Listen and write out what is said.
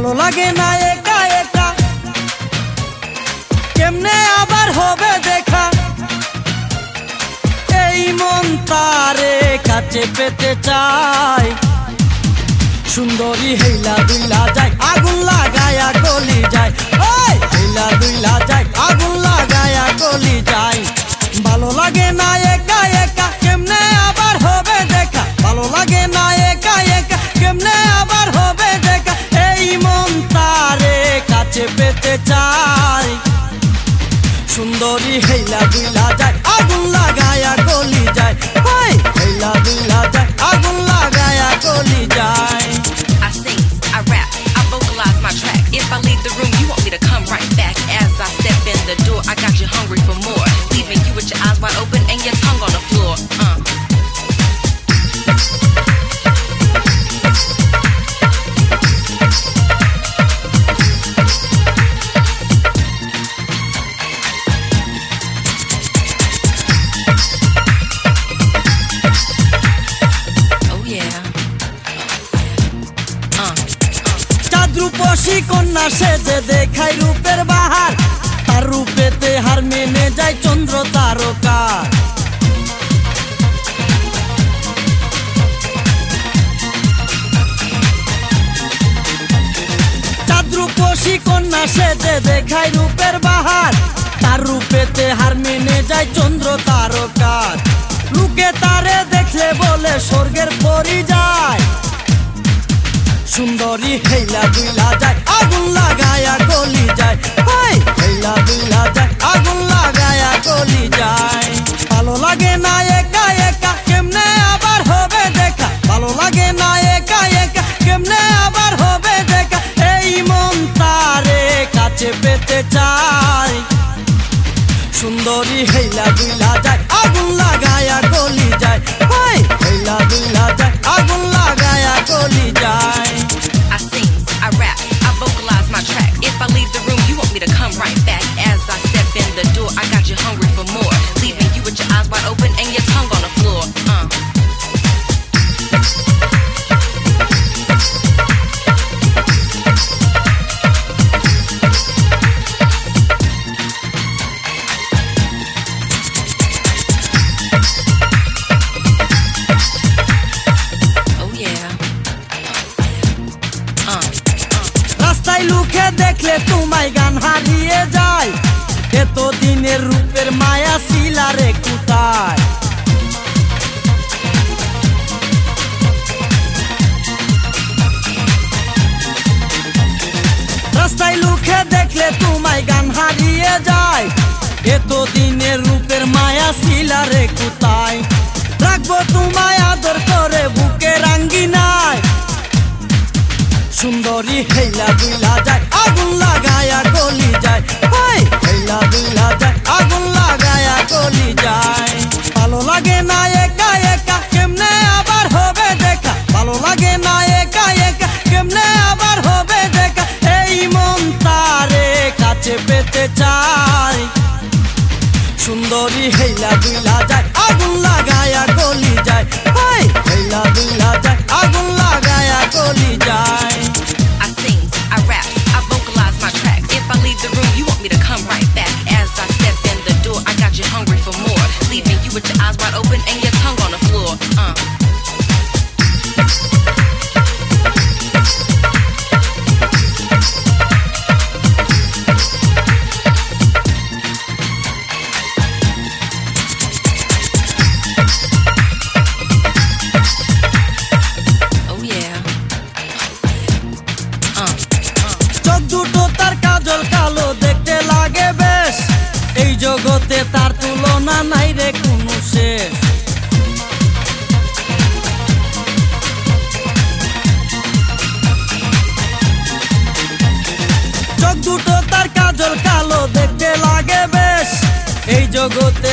ভালো লাগে না একা একা, কেমনে আবার হবে দেখা। এই মন তারে কাছে পেতে চাই, সুন্দরী হেইলা দুইলা যায় আগুন লাগায়া গলি যায়। ওই হেইলা দুইলা যায় আগুন লাগায়া গলি যায়। ভালো লাগে না একা একা, কেমনে আবার হবে দেখা। ভালো লাগে না একা একা, কেমনে আবার হবে দেখা। এই মন তারে কাছে পেতে চাই, সুন্দরী হেইলা দুইলা যায় আগুন লাগায়া গলি যায়। ওই হেইলা দুইলা যায় আগুন লাগায়া গলি যায়। I sing, I rap, I vocalize my track. If I leave the room, you want me to come right back. As I step in the door, I got you hungry for more, leaving you with your eyes wide open and your tongue on the floor. রূপসী কন্যা সেজে দেখায় রূপের বাহার, তার রূপেতে হার মেনে যায় চন্দ্র তারকা। চাঁদ রূপসী কন্যা সেজে দেখায় রূপের বাহার, তার রূপেতে হার মেনে যায় চন্দ্র তারকা। লোকে তারে দেখলে বলে স্বর্গের পরি যায়, সুন্দরী হেইলা দুইলা যায় আগুন লাগায়া গলি যায়। ওই হেইলা দুইলা যায় আগুন লাগায়া গলি যায়। ভালো লাগে না একা একা, কেমনে আবার হবে দেখা। ভালো লাগে না একা একা, কেমনে আবার হবে দেখা। এই মন তারে কাছে পেতে চাই, সুন্দরী হেইলা দুইলা যায় আগুন লাগায়া গলি যায়। ওই হেইলা দুইলা যায় আগুন লাগায়া গলি যায়। I sing, I rap, I vocalize my track. If I leave the room, you want me to come right back. As I step in the door, I got you hungry for more, leaving you with your eyes wide open and your tongue on the floor. রাস্তায় লোকে দেখলে তোমায় গান হারিয়ে যায়, এতদিনের রূপের মায়া ছিলা রে কোথায়। রাস্তায় লোকে দেখলে তোমায় গান হারিয়ে যায়, এতদিনের রূপের মায়া ছিলা রে কোথায়। রাখবো তোমায় আদর করে বুকের আঙ্গিনায়, সুন্দরী হেইলা দুইলা যায় আগুন লাগায়া গলি যায়। ওই হেইলা দুইলা যায় আগুন লাগায়া গলি যায়। ভালো লাগে না একা একা, কেমনে আবার হবে দেখা। ভালো লাগে না একা একা, কেমনে আবার হবে দেখা। এই মন তারে কাছে পেতে চাই, সুন্দরী হেইলা দুইলা যায় আগুন লাগায়া গলি যায়। ওই হেইলা দুইলা যায় আগুন লাগায়া গলি যায়। I sing, I rap, I vocalize my track. If I leave the room, you want me to come right back. As I step in the door, I got you hungry for more, leaving you with your eyes wide open and your tongue on the floor. চোখ দুটো তার কাজল কালো দেখতে লাগে বেশ, এই জগতে তার তুলনা নাই রে কোনো শেষ। চোখ দুটো তার কাজল কালো দেখতে লাগে বেশ, এই জগতে